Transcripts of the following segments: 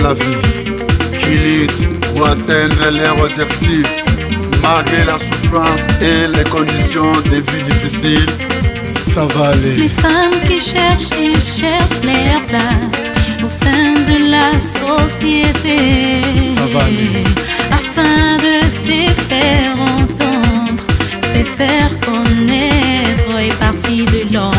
la vie, qui luttent pour atteindre leurs objectifs, malgré la souffrance et les conditions de vie difficiles. Ça va aller. Les femmes qui cherchent et cherchent leur place au sein de la société. Ça va aller. Afin de se faire entendre, se faire connaître et partie de l'homme.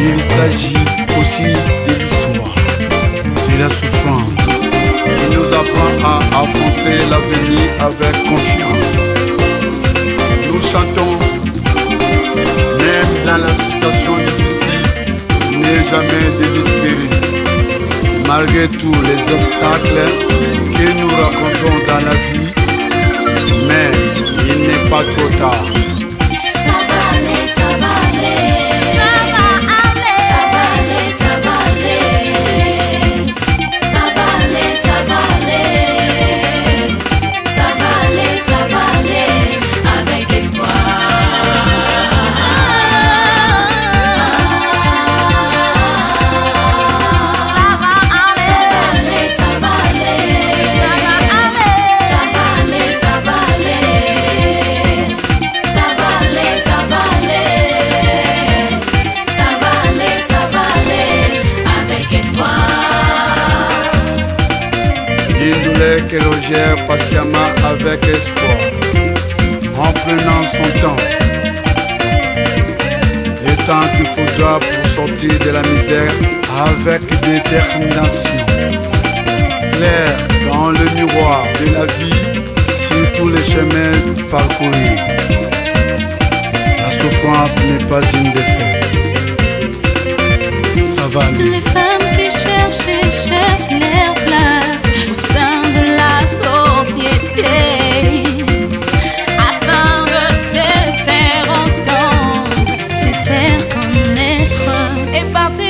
Il s'agit aussi de l'histoire, de la souffrance, qui nous apprend à affronter l'avenir avec confiance. Nous chantons, même dans la situation difficile, ne jamais désespérer. Malgré tous les obstacles que nous rencontrons dans la vie, mais il n'est pas trop tard. Ça va aller, ça va aller. Que l'on gère patiemment avec espoir, en prenant son temps, le temps qu'il faudra pour sortir de la misère avec détermination. Clair dans le miroir de la vie, sur tous les chemins parcourus. La souffrance n'est pas une défaite. Ça va aller. Les femmes qui cherchent et cherchent leur place au sein de la société, afin de se faire entendre, se faire connaître et partir